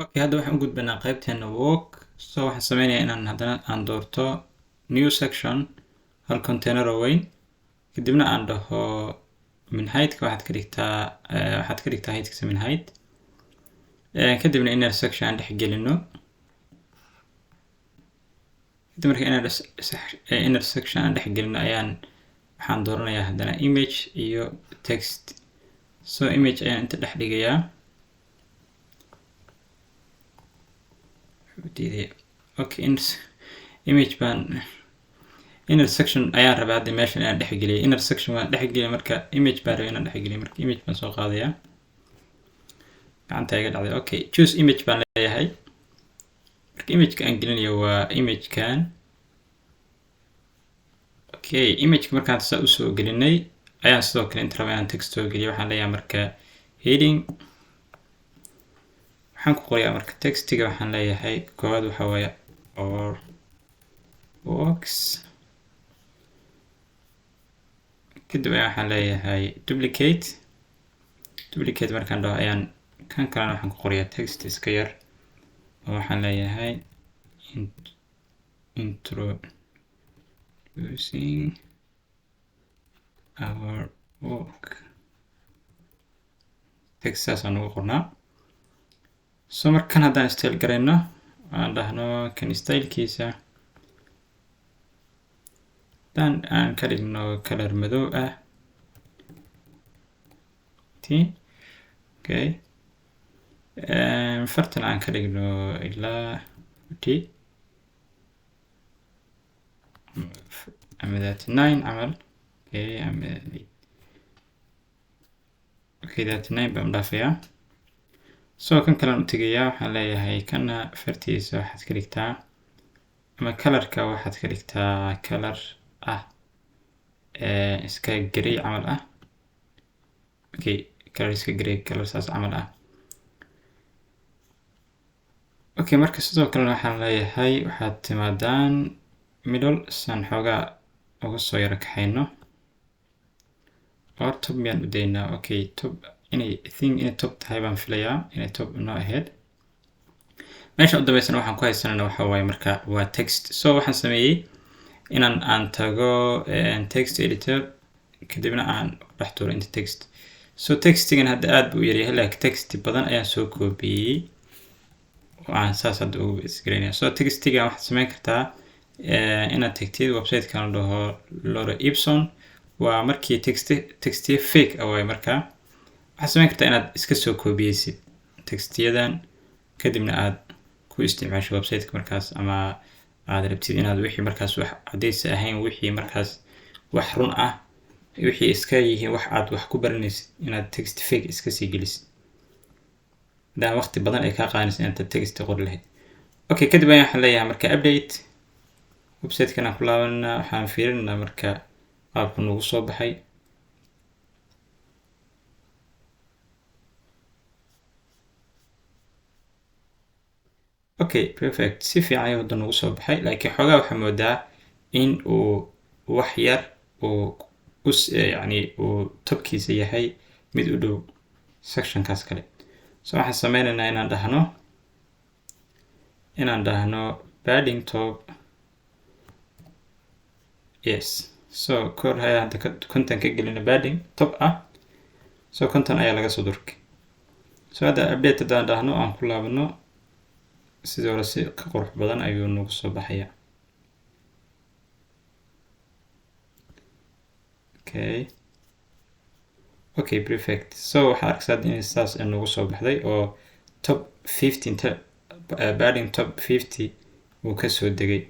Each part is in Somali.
Okay, hadda waxaan u gudbanaa qaybteena work. So waxaan sameynayaa inaan haddana aan doorto new section hal container oo weyn, kadibna aan dhaho min height-ka waxaad ka dhigtaa height-kiisa min height, kadibna inner section aan dhex gelino. kadib marka inner section aan dhex gelino waxaan dooranayaa haddana image iyo text. So image ayaan inta dhex dhigayaa. Okay, image baan inner section ayaan rabaa hadda meeshan inaan dhex geliyo. Inner section waan dhex geliyo marka image baan rabaa inaan dhex geliyo. Marka image baan soo qaadayaa. Gacanta iga dhacday. Okay, choose image baan leeyahay. Marka image-ka aan gelinayo waa image-kan. Okay, image-ka markaan saa u soo gelinay ayaan sidoo kale inta rabaa inaan text soo geliyo. Waxaan leeyahay marka heading. waxaan ku qorayaa marka textiga waxaan leeyahay koowaad waxa waaye or works, kadib waxaan leeyahay duplicate markaan dhaho ayaan kan kalena waxaan ku qorayaa text iska yar oo waxaan leeyahay introducing our work. text saasaan ugu qornaa. So markan haddaan style garayno aan dhahno kan stylekiisa aan ka dhigno color madow ah. Okay, fartan aan ka dhigno ilaa ama 39 camal. Okay, 39 baan dhaafayaa. So kan kale aan u tegayaa waxaan leeyahay kana fartiisa waxaad ka dhigtaa ama colorka waxaad ka dhigtaa color ah iska gray camal ah. Okay, color iska gray, color saas camal ah. Okay, marka sidoo kale waxaan leeyahay waxaad timaadaan middle san xoogaa uga soo yara kaxayno. Or top miyaan u daynaa? Okay, top inay top tahay baan filayaa inay top noo ahayd. Meesha u dambeysana waxaan ku haysanana waxa waaye marka waa text. So waxaan sameeyey aan tago text editor kadibna aan dhex tuuro inta text. So textigan hadda aad buu u yaryahay laakiin text badan ayaan soo koobiyey oo aan saas hadda ugu isgareynaya. So textigan waxaad sameyn kartaa inaad tagtid website-kan la dhaho Laura Epson. waa markii textiye fake ah waaye markaa waxaad sameyn kartaa inaad iska soo koobiyeysid textiyadan kadibna aad ku isticmaasho website-ka markaas, ama aad rabtid inaad wixii markaas wax cadaysi ahayn wixii markaas wax run ah wixii iska yihiin wax aad wax ku baranaysid inaad text fake iska sii gelisid hadaan waqti badan ay kaa qaadanaysid inaad text qori lahayd. Okay, kadib waxaan leeyahay marka update website-kan aan ku laabanaa. waxaan fiirinaa marka qaabku nagu soo baxay. Okay, perfect. si fiican ayuu hadda nagu soo baxay laakiin xoogaa waxaa moodaa in uu wax yar uu topkiisa yahay mid u dhow sectionkaas kale. So waxaan sameynaynaa inaan dhahno padding top. Yes, so kor ayaa hadda content ka gelina padding top ah. So content ayaa laga soo durkay. So hadda update haddaan dhahno aan ku laabano sidoo hore si ka qurux badan ayuu nagu soo baxaya. Okay, perfect. So waxaa arkaysaa in saas nagu soo baxday oo top 15 padding top 50 uu ka soo degay.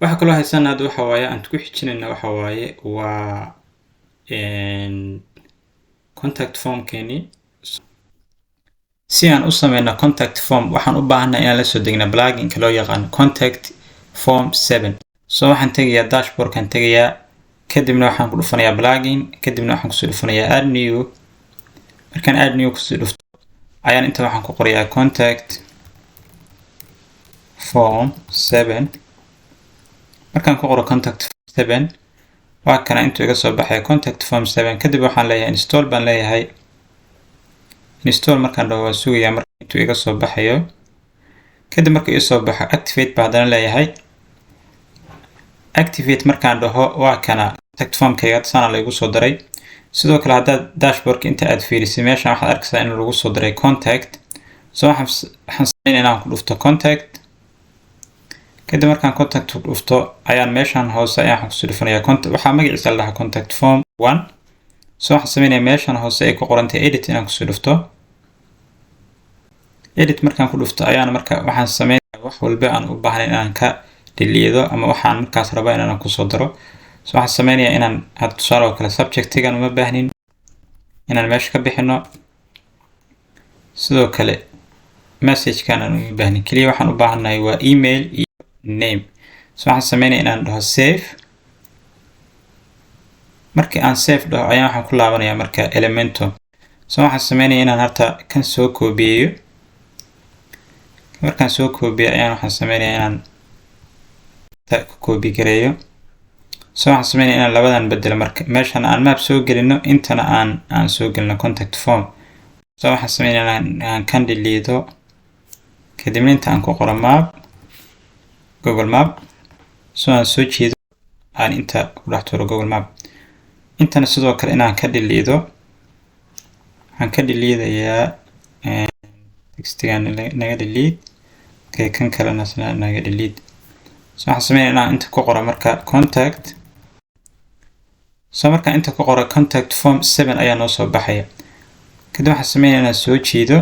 waxa kaloo haysan hadda waxa waaye aan ku xijinayna waxa waaye waa contact form keeni. si aan u sameyno contact form waxaan u baahanahay inaan la soo degno plugin ka loo yaqaan contact form 7. so waxaan tegayaa dashboard kan tegayaa kadibna waxaan ku dhufanayaa plugin kadibna waxaan ku soo dhufanayaa add new. markaan add new ku soo dhufto ayaan inta waxaan ku qorayaa contact form 7. markaan ku qoro contact form 7 waa kana intuu iga soo baxay contact form 7. kadib waxaan leeyahay install baan leeyahay. install markaan dhaho waan sugayaa intuu iga soo baxayo kadib marka ii soo baxo activate baa haddana leeyahay activate markaan dhaho waa kana contact formkayga sana lagu soo daray sidoo kale haddaad dashboardka inta aad fiirisay meeshan waxaad arkaysaa in lagu soo daray contact so waxaan sameynaa inaan ku dhufto contact kadib markaan contact ku dhufto ayaan meeshan hoose ayaan ku soo dhufanayaa contact waxaa magaciisa la dhahaa contact form 1 so waxaan sameynaa meeshan hoose ay ku qoran tahay edit inaan ku soo dhufto edit markaan ku dhufto ayaan marka waxaan sameeyaa wax walba aan u baahnayn inaan ka deleedo ama waxaan markaas rabaa inaan ku soo daro so waxaan sameynayaa inaan had tusaale oo kale subject-igan uma baahnin inaan meesha ka bixino sidoo kale message-kan aan uma baahnin kaliya waxaan u baahanahay waa email iyo name so waxaan sameynayaa inaan dhaho save markii aan save dhaho ayaan waxaan ku laabanayaa marka Elementor so waxaan sameynayaa inaan harta kan soo koobiyeeyo markaan soo koobiyo ayaan waxaan sameynayaa inaan ku koobi gareeyo so waxaan sameynayaa inaan labadan bedelo marka meeshan aan map soo gelino intana aan soo gelino contact form so waxaan sameynayaa inaan kan deleedo kadibna inta aan ku qoro map Google Map so aan soo jeedo aan inta ku dhex tuuro Google Map intana sidoo kale inaan ka deleedo waxaan ka deleedayaa textigan naga delete okay kan kalena naga delete so waxaan sameynayaa inaan inta ku qoro marka contact so markaan inta ku qoro contact form 7 ayaa noo soo baxaya kadib waxaan sameynayaa inaan soo jeedo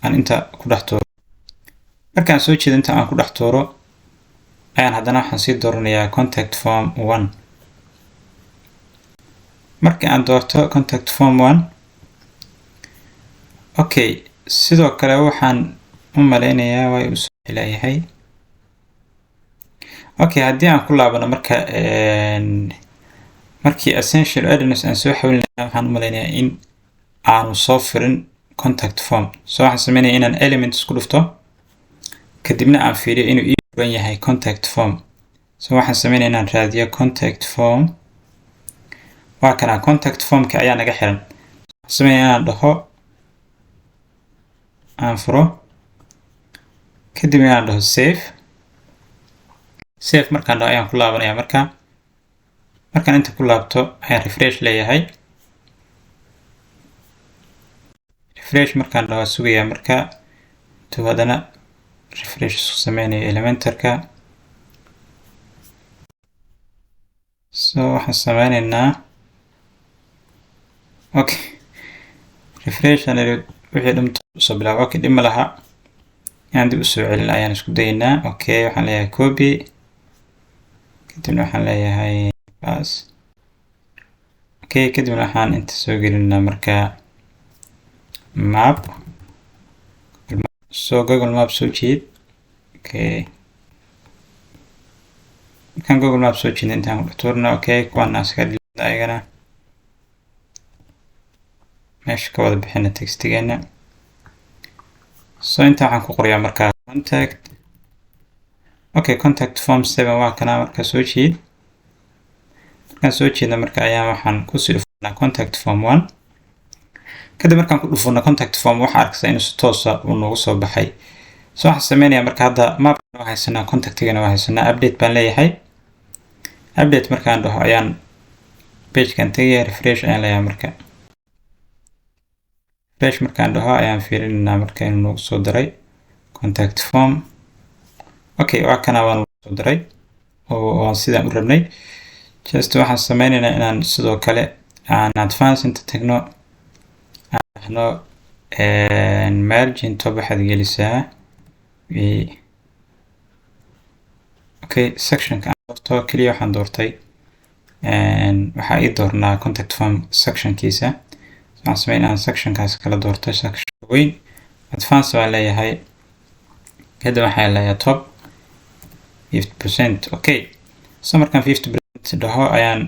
aan inta ku dhex tuuro markaan soo jeedo inta aan ku dhex tuuro ayaan haddana waxaan sii dooranayaa contact form 1 markii aan doorto contact form 1 okay sidoo kale waxaan u maleynayaa way u soo leeyahay okay haddii aan ku laabano marka markii essential address aan soo xawilnaa waxaan u maleynayaa in aanu soo firin contact form so waxaan sameynayaa inaan elements ku dhufto kadibna aan fiiriyo inuu ii furan yahay contact form so waxaan sameynayaa inaan raadiyo contact form waa kana contact formka ayaa naga xiran waxaan sameynayaa inaan dhaho aan furo kadib inaan dhaho save markaan dhaho ayaan ku laabanayaa markaan inta ku laabto ayaan refresh leeyahay refresh markaan dhaho sugayaa marka intuu haddana refresh isku sameynayo Elementor-ka so waxaan sameynaynaa okay refresh aan wixii dhamto soo bilaabo okay dhib ma laha inaan dib u soo celin ayaan isku daynaa okay waxaan leeyahay copy kadibna waxaan leeyahay pass okay kadibna waxaan inta soo gelinaa marka map so Google Map soo jeed okay markaan Google Map soo jeedin intaan ku tuurno okay kuwan aska dhigna ayagana meesha ka wada bixina textigeena so inta waxaan ku qorayaa marka contact okay contact form 7 waa kana marka soo jeed markaan soo jeedna marka ayaan waxaan ku sii dhufanaa contact form 1 kadib markaan ku dhufano contact form waxa arkaysaa inuu si toos ah uu noogu soo baxay so waxaan sameynayaa marka hadda map waa haysanaa contactigana waa haysanaa update baan leeyahay update markaan dhaho ayaan page-kan tagayaa refresh ayaan leeyahay marka refresh markaan dhaho ayaan fiirinaynaa marka inuu noogu soo daray contact form okay waa kana waan soo daray oo sidaan u rabnay just waxaan sameynaynaa inaan sidoo kale aan advance inta tagno no margin top waxaad gelisaa okay sectionka aan doorto kaliya waxaan doortay waxaa ii doornaa contact form sectionkiisa waxaan sameynaa inaan sectionkaas kala doorto section weyn advance waan leeyahay kadib waxaan leeyahay top 50% okay so markaan 50% dhaho ayaan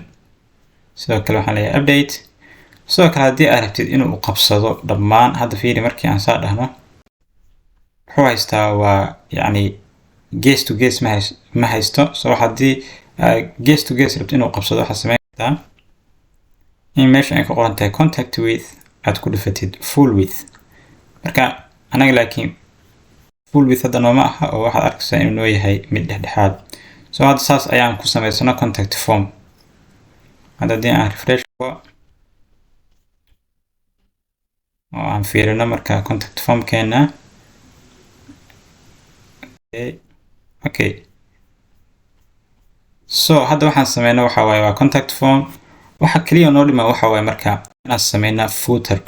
sidoo kale waxaan leeyahay update sidoo kale haddii aad rabtid inuu qabsado dhammaan hadda fiiri markii aan saa dhahno wuxuu haystaa waa yacni guest to guest ma haysto so haddii guest to guest rabtid inuu qabsado waxaad samayn kartaa in meesha ay ku qoran tahay contact with aad ku dhufatid full with marka anaga laakiin full width hadda nooma aha oo waxaad arkaysaa inuu noo yahay mid dhexdhexaad. So hadda saas ayaan ku samaysano contact form. hadda haddii aan refresh oo aan fiirino marka contact form keena. Okay. So hadda waxaan sameynaa waxa waaye waa contact form. waxa kaliya noo dhima waxa waaye marka inaan sameynaa footer.